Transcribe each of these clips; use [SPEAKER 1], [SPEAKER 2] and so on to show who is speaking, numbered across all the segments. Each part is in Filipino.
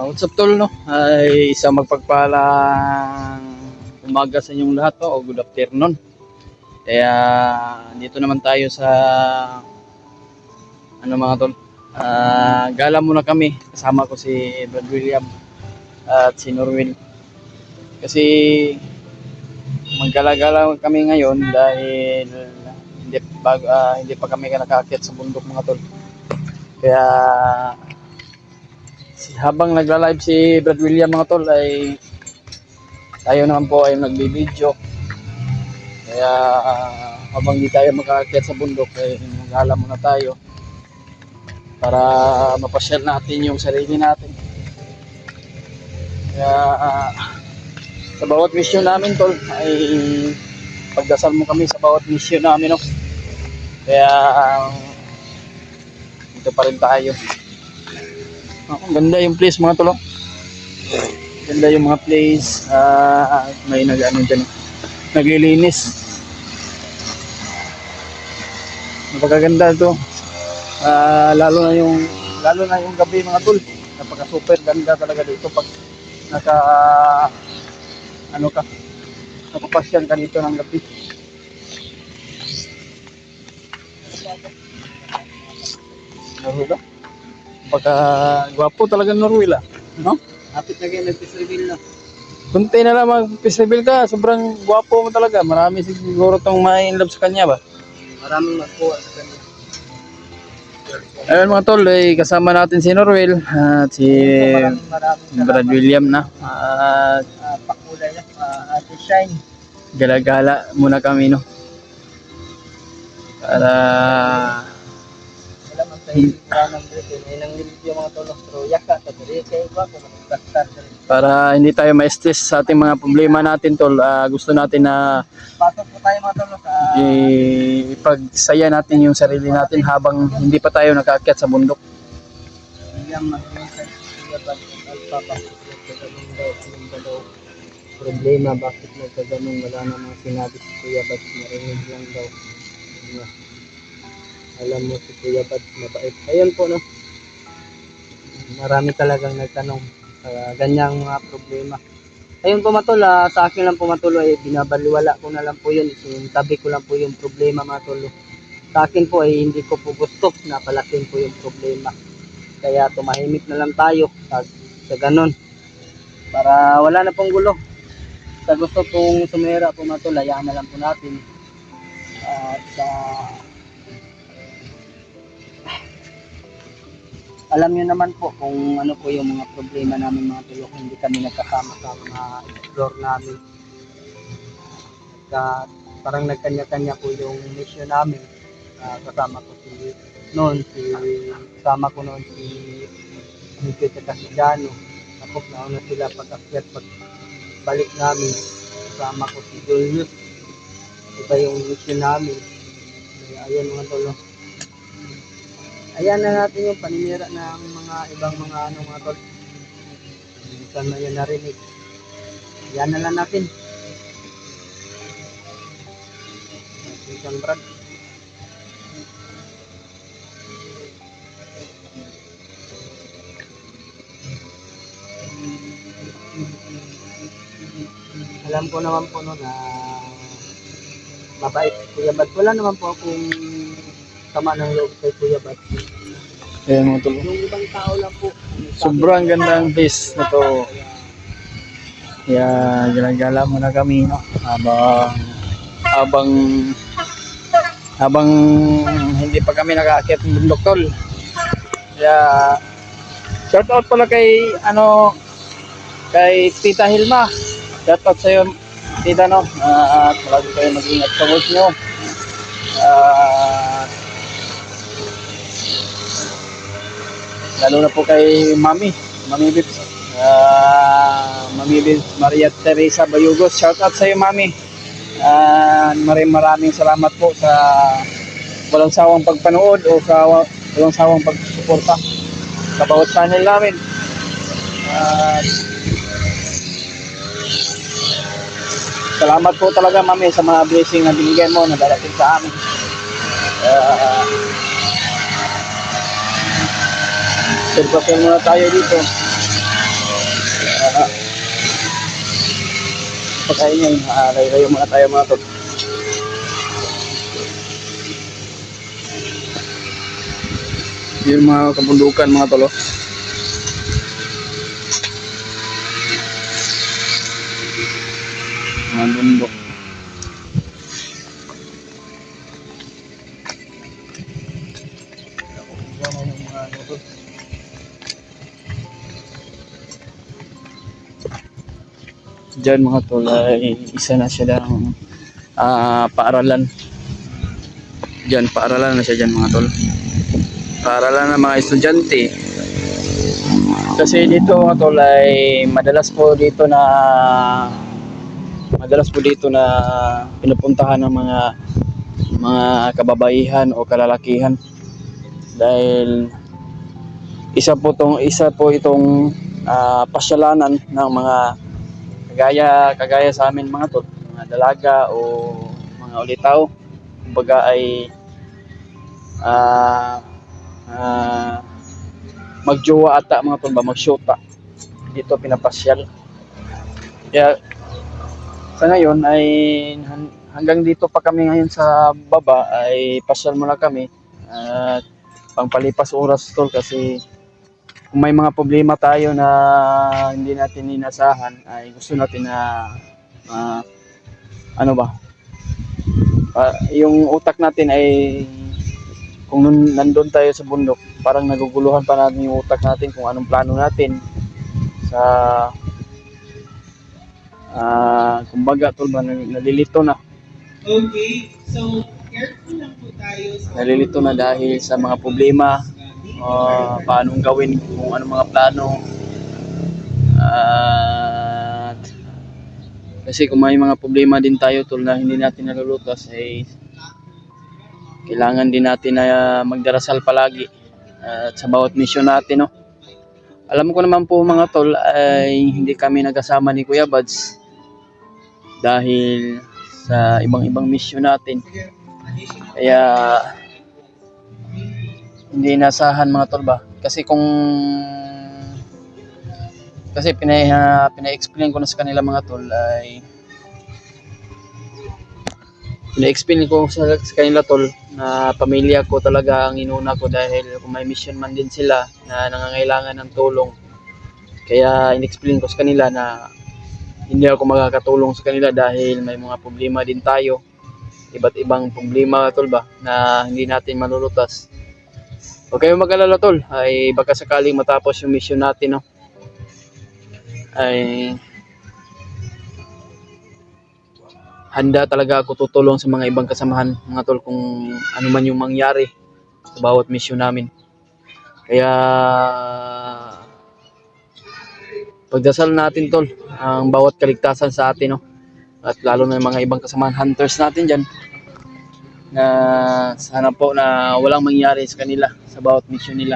[SPEAKER 1] What's up tol, no? Ay isang magpagpalang umaga sa inyong lahat, no? O good afternoon. Kaya dito naman tayo sa mga tol. Gala muna kami. Kasama ko si Brad William at si Norwin. Kasi maggala-gala kami ngayon dahil hindi pa kami nakaakyat sa bundok mga tol. Kaya habang nagla-live si Brad William mga tol ay tayo naman po ay nagbibideo. Kaya habang di tayo makaakyat sa bundok ay mag-alam muna tayo para mapasyal natin yung sarili natin. Kaya sa bawat mission namin tol ay pagdasal mo kami sa bawat mission namin, no? Kaya dito pa rin tayo. Ganda yung place mga tol. Ganda yung mga place. May nag-ano dyan, naglilinis. Napakaganda ito. Lalo na yung gabi mga tol. Napaka super ganda talaga dito pag nakapasyan ka dito ng gabi. Norwila. Pagka gwapo talaga Norwila, no?
[SPEAKER 2] Hapit na kayo nag-peace reveal na.
[SPEAKER 1] Kunti na lang mag-peace reveal ka, sobrang gwapo mo talaga. Marami siguro tong ma-inlove sa kanya ba?
[SPEAKER 2] Maraming magkuha sa kanya.
[SPEAKER 1] Ayun mga tol, kasama natin si Norwil at si Brad William na. At
[SPEAKER 2] Pakulay na, Ate Shine.
[SPEAKER 1] gala-gala muna kami, no? Para
[SPEAKER 2] Wala man tayo ng dito. May nangilig yung mga tulong. Pero yaka, tatari kayo ba? Kung mag-gastar na rin.
[SPEAKER 1] para hindi tayo ma-stress sa ating mga problema natin tol. Gusto natin na
[SPEAKER 2] Pasok po tayo mga tulong sa
[SPEAKER 1] ipagsaya natin yung sarili natin habang hindi pa tayo nakaakyat sa bundok.
[SPEAKER 2] William mag-insight. Kuya ba? Bakit nagkaganong daw? Anong ba daw problema? Bakit nagkaganong? Wala na mga sinabi si Kuya Bad. Marinig lang daw. Alam mo si Kuya Bad, mabait. Ayun po, no? Marami talagang nagtanong sa ganyang mga problema. Ayun po matol, sa akin lang po matol ay binabaliwala ko na lang po yun. Tabi ko lang po yung problema matol. Sa akin po ay hindi ko po gusto na palakin po yung problema. Kaya tumahimik na lang tayo sa ganon. Para wala na pong gulo. Sa gusto pong sumera po matol, hayaan na lang po natin. At alam niyo naman po kung ano po yung mga problema namin mga tulok, hindi kami nagkasama sa mga explore namin. Parang nagkanya-kanya po yung mission namin. Kasama ko kasama ko noon si Miguel at si Jano. Tapos nauna sila pag-akyat, pagbalik namin. Kasama ko si Julius. Iba yung mission namin. Ayan mga tulok. Ayan na natin yung paninira ng mga ibang mga mga tol. Hindi ka na yan narinig. Ayan na lang natin. Isang Brad. Alam ko naman po no na mabait si Kuya Bad. Wala naman po akong sama ng loob kay Kuya Bad.
[SPEAKER 1] Ayan mga tol.
[SPEAKER 2] Yung ibang tao lang po.
[SPEAKER 1] Sobrang gandang place na to. Kaya gala-gala muna kami, no? Habang hindi pa kami nakaakyat ng bundok tol. Kaya shout out pala kay Tita Hilma. Shout out sa iyo Tita, no? At lagi kayo mag-ingat sa work nyo. Lalo na po kay Mami Bips, Mami Bips Maria Teresa Bayugos. Shout out sa iyo Mami. Maraming salamat po sa walang sawang pagpanood o sa walang sawang pagsuporta sa bawat channel namin. Salamat po talaga Mami sa mga blessing na binigyan mo na darating sa amin. Sirpasyon muna tayo dito. pagkain yan. Layo muna tayo mga tol. Yun mga kabundukan mga tol. Mga bundok. Diyan mga tol ay isa na siya ng paaralan. Diyan, paaralan na siya dyan mga tol. Paaralan ng mga estudyante. Kasi dito mga tol ay madalas po dito na pinupuntahan ng mga kababaihan o kalalakihan dahil isa po itong pasyalanan ng mga kagaya sa amin mga tol, mga dalaga o mga ulitaw, kumbaga ay magjowa ata mga tol ba, magsyota dito pinapasyal. Kaya sa ngayon ay hanggang dito pa kami ngayon sa baba ay pasyal muna kami at pangpalipas oras tol, kasi kung may mga problema tayo na hindi natin inasahan ay gusto natin na ano ba, yung utak natin ay kung nandun tayo sa bundok parang naguguluhan pa natin yung utak natin kung anong plano natin sa kumbaga tol ba, nalilito na.
[SPEAKER 3] Okay, so careful lang po tayo sa
[SPEAKER 1] Nalilito na dahil sa mga problema, paanong gawin, kung anong mga plano. At kasi kung may mga problema din tayo tol na hindi natin nalulutas ay kailangan din natin na magdarasal palagi at sa bawat mission natin, no. Alam ko naman po mga tol ay hindi kami nagkasama ni Kuya Buds dahil sa ibang mission natin. Kaya hindi inasahan mga tol ba, kasi pina-explain ko na sa kanila mga tol ay pina-explain ko sa kanila tol na pamilya ko talaga ang inuna ko dahil kung may mission man din sila na nangangailangan ng tulong. Kaya in-explain ko sa kanila na hindi ako makakatulong sa kanila dahil may mga problema din tayo, iba't ibang problema tol ba na hindi natin malulutas. Huwag kayong mag-alala tol, ay baka sakaling matapos yung mission natin, no, ay handa talaga ako tutulong sa mga ibang kasamahan mga tol kung ano man yung mangyari sa bawat mission namin. Kaya pagdasal natin tol ang bawat kaligtasan sa atin, no, at lalo na yung mga ibang kasamahan hunters natin dyan na sana po na walang mangyari sa kanila sa bawat mission nila.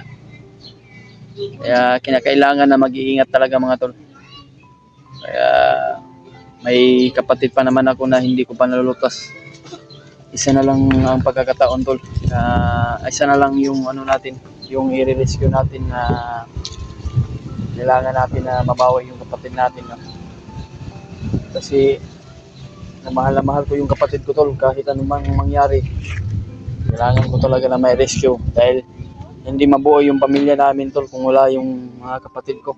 [SPEAKER 1] Kaya kinakailangan na mag-iingat talaga mga tol. Kaya may kapatid pa naman ako na hindi ko pa nalulutas. Isa na lang ang pagkakataon tol, isa na lang yung ano natin, yung i-rescue natin na kailangan natin na mabawi yung kapatid natin, no? Kasi na mahal ko yung kapatid ko tol, kahit anumang mangyari kailangan ko talaga na may rescue dahil hindi mabuo yung pamilya namin tol kung wala yung mga kapatid ko.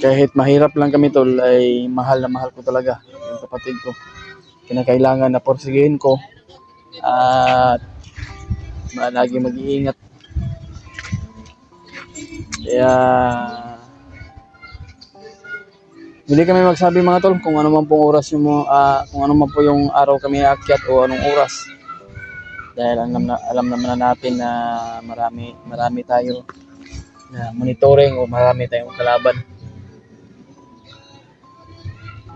[SPEAKER 1] Kahit mahirap lang kami tol ay mahal na mahal ko talaga yung kapatid ko. Kinakailangan na porsigihin ko at lagi mag-iingat. Kaya hindi kami magsabi mga tol kung ano man pong oras yung kung ano man po yung araw kami aakyat o anong oras. Dahil alam naman natin na marami tayo na monitoring o marami tayong kalaban.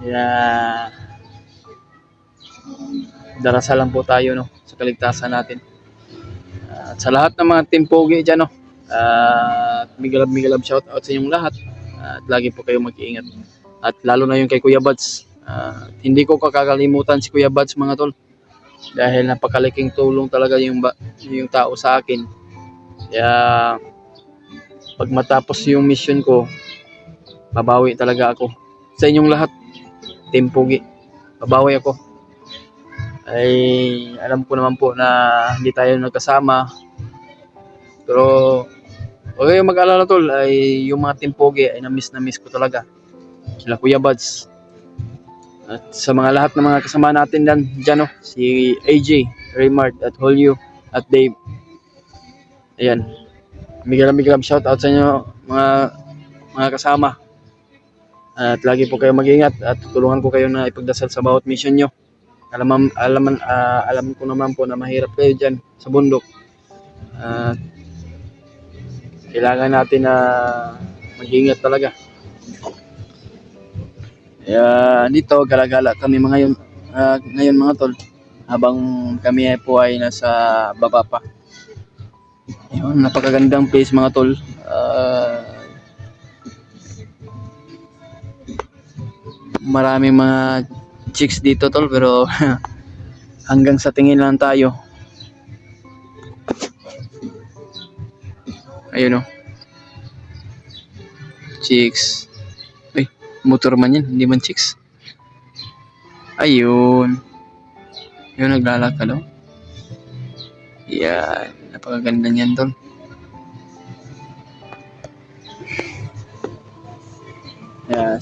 [SPEAKER 1] Kaya darasal lang po tayo, no, sa kaligtasan natin. At sa lahat ng mga team Pogi dyan, no, migalab shout out sa inyong lahat. At lagi po kayo mag-iingat. At lalo na yung kay Kuya Buds. Hindi ko kakalimutan si Kuya Buds mga tol. Dahil napakalaking tulong talaga yung tao sa akin. Kaya pag matapos yung mission ko, babawi talaga ako sa inyong lahat. Team Pugi. Babawi ako. Ay alam ko naman po na hindi tayo nagkasama. Pero huwag kayong mag-alala tol, ay yung mga Team Pugi ay na miss ko talaga. Sila Kuya Buds. At sa mga lahat ng mga kasama natin dyan, si AJ, Raymart, at Holyo, at Dave. Ayan. Bigyan shout out sa inyo mga kasama. At lagi po kayo mag-ingat at tulungan ko kayo na ipagdasal sa bawat mission nyo. Alam ko naman po na mahirap kayo dyan sa bundok. At kailangan natin na mag-ingat talaga. Kaya dito gala-gala kami ngayon mga tol, habang kami po ay nasa baba pa. Ayun, napakagandang place mga tol. Maraming mga chicks dito tol, pero hanggang sa tingin lang tayo. Ayun chicks. Ay, motor man yan, hindi man chicks. Ayun. Yun, naglalakad Yan, napakaganda niyan tol.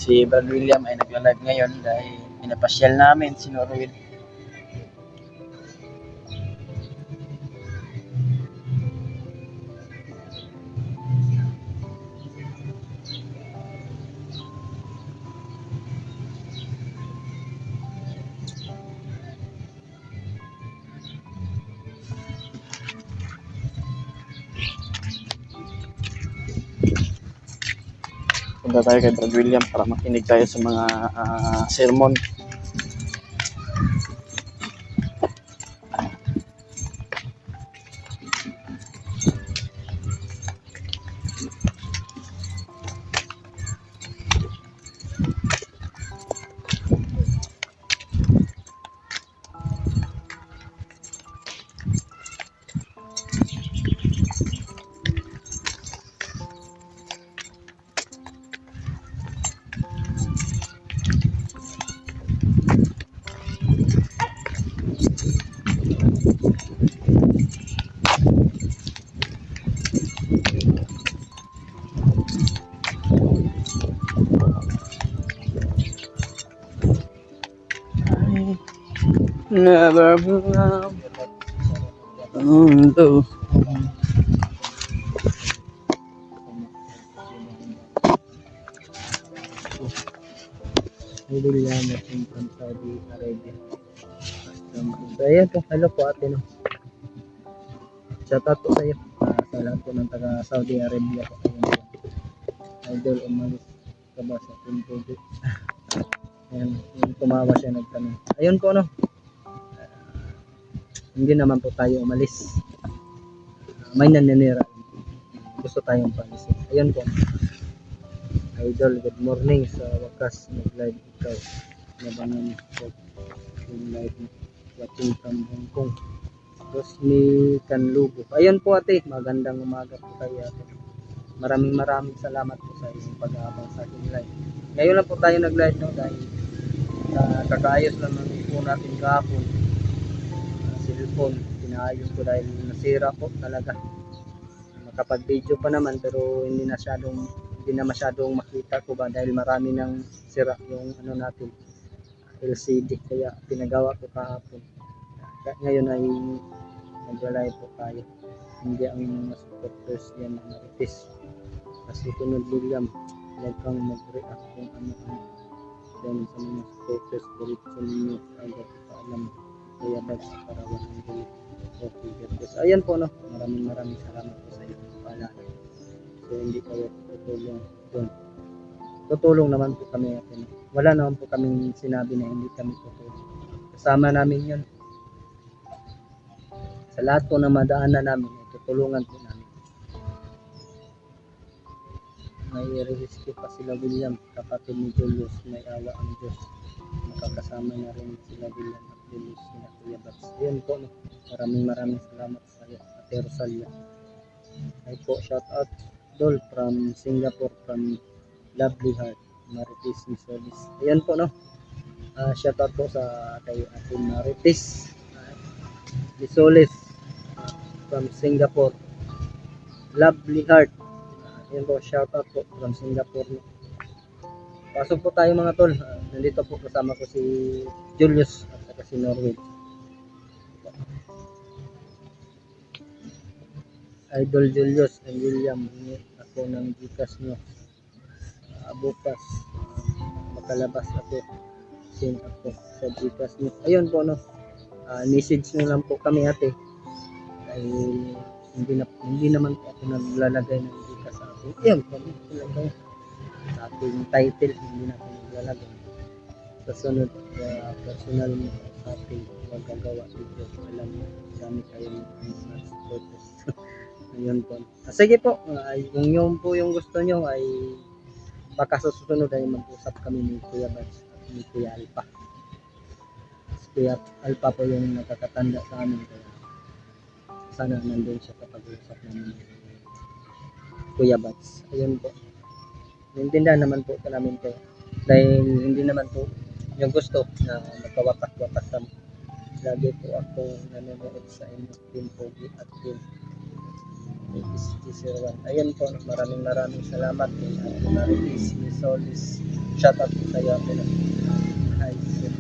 [SPEAKER 1] Si Brad William ay nagla-live ngayon dahil pinapasyal namin si Norwin. Punta tayo kay Brad William para makinig tayo sa mga sermon. Never belong to.
[SPEAKER 2] Idol yan natin from Saudi Arabia. So ayan po, hello po ate no. Shout out po sa iyo. Sa lahat po ng taga Saudi Arabia po. Idol, umalis ka ba sa Team Pugi? Ayan, yung tumawa siya nagtanong. Ayun po no. Hindi naman po tayo umalis. May naninira. Gusto tayong palisin. Ayun po. Idol, good morning. Sa wakas, nag-live ikaw. Nabangan po yung live watching from Hong Kong. Rosmi Canlugo. Ayun po ate, magandang umaga po kayo ate. Maraming salamat po sa inyong pag-aabang sa aking live. Ngayon lang po tayo nag-live no, dahil kakaayos lang po natin kahapon. Cellphone, pinaayos ko dahil nasira po talaga. Makapag-video pa naman pero hindi na masyadong makita ko ba dahil marami nang sira yung ano natin LCD, kaya pinagawa ko kahapon. Ngayon ay nag-live po tayo. Hindi ang mga supporters yan na marites. Kasi Kunod William, huwag kang mag-react kung ano-ano. Dahil sa mga supporters, diretso ninyo agad paalam. Kaya bags para walang gulit. Okay, guys. Ayan po no. Maraming salamat po sa iyo. Paalala. So hindi kayo tutulong doon. Tutulong naman po kami natin. Wala naman po kaming sinabi na hindi kami tutulong. Kasama namin yun. Sa lahat po na madaanan namin, tutulungan po namin. May rescue pa sila William, kapatid ni Julius, may awa ang Diyos. Makakasama na rin sila William at Julius, sila Kuya Bats. Ayan po, no? Maraming salamat sa iyo, Ate Rosalia. Ay po, shout out Dol from Singapore, from Lovely Heart, Marites Misolis. Ayan po no. Shoutout po sa kay Ate Marites Lisoles from Singapore. Lovely Heart. Yan po, shoutout po from Singapore. Pasok po tayo mga tol. Nandito po kasama ko si Julius at saka si Norway. Idol Julius and William, hingi ako ng Gcash nyo. Bukas, makalabas ako. Send ako sa Gcash nyo. Ayun po, no. Message nyo lang po kami ate. Dahil hindi naman po ako naglalagay ng Gcash sa akin. Ayun po, sa ating title, hindi na ako naglalagay. Sa sunod, personal mo sa ating magagawa video. Alam mo, dami kayong supporters. Ayun po. Sige po, kung yun po yung gusto nyo ay baka sa susunod ay mag-usap kami ni Kuya Bats at ni Kuya Alpa. Kuya Alpa po yung nakakatanda sa amin, kaya sana nandun siya sa pag-usap namin ni Kuya Bats. Ayun po. Naintindihan naman po ito namin po. Dahil hindi naman po yung gusto na magkawatak-watak kami. Lagi po ako nanonood sa inyo, Team Pogi at Team SG01. Ayun po, maraming salamat kay Ate Marites Lisoles. Shoutout po sa iyo, Ate. Hi, Sir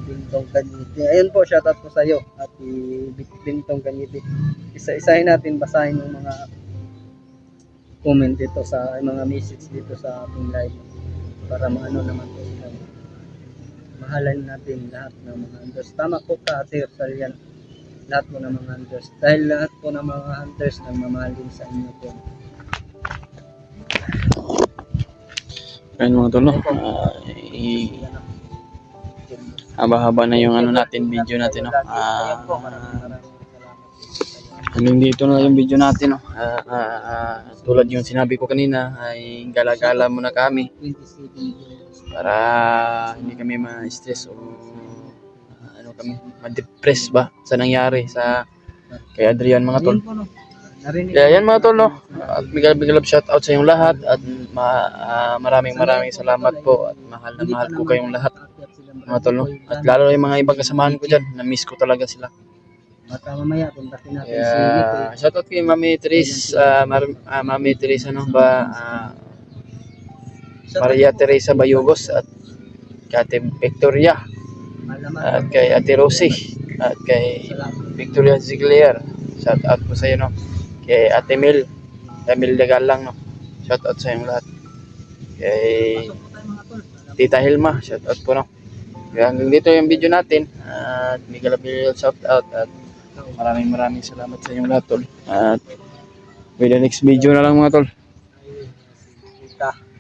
[SPEAKER 2] Bintong Kanyiti. Ayun po, shoutout po sa iyo, Ate Bintong Kanyiti. Isa-isahin natin, basahin yung mga comment dito sa mga message dito sa ating live para maano naman po sila. Mahalan natin lahat ng mga hunters. Tama po ka, Ate Rosalyan. Lahat po ng mga hunters. Dahil lahat po ng mga hunters nagmamahalin sa inyo po.
[SPEAKER 1] Ayun mga tol, no? Haba-haba na yung ano natin, video natin, no? Hanggang dito na yung video natin, no? Tulad yung sinabi ko kanina, ay gala-gala muna kami para hindi kami ma-stress o ano kami, ma-depress ba sa nangyari sa kay Adrian mga tol. Kaya yan mga tol, no? At big love shout out sa inyong lahat at maraming salamat po at mahal na mahal ko kayong lahat mga tol, no? At lalo yung mga ibang kasamahan ko dyan, na-miss ko talaga sila.
[SPEAKER 2] Baka mamaya kontakin natin
[SPEAKER 1] Kaya shout out kay Mami Teresa, Mami Teresa no ba, Maria Teresa Bayugos at kay Ate Victoria at kay Ate Rosie at kay Victoria Ziglier. Shout out po sa iyo, no? Kay Ate Mel Dagalang, no? Shout out sa inyo lahat. Kay Tita Hilma, shout out po, no? Kaya hanggang dito yung video natin at big shout out at maraming salamat sa inyong lahat tol. At with the next video na lang mga tol.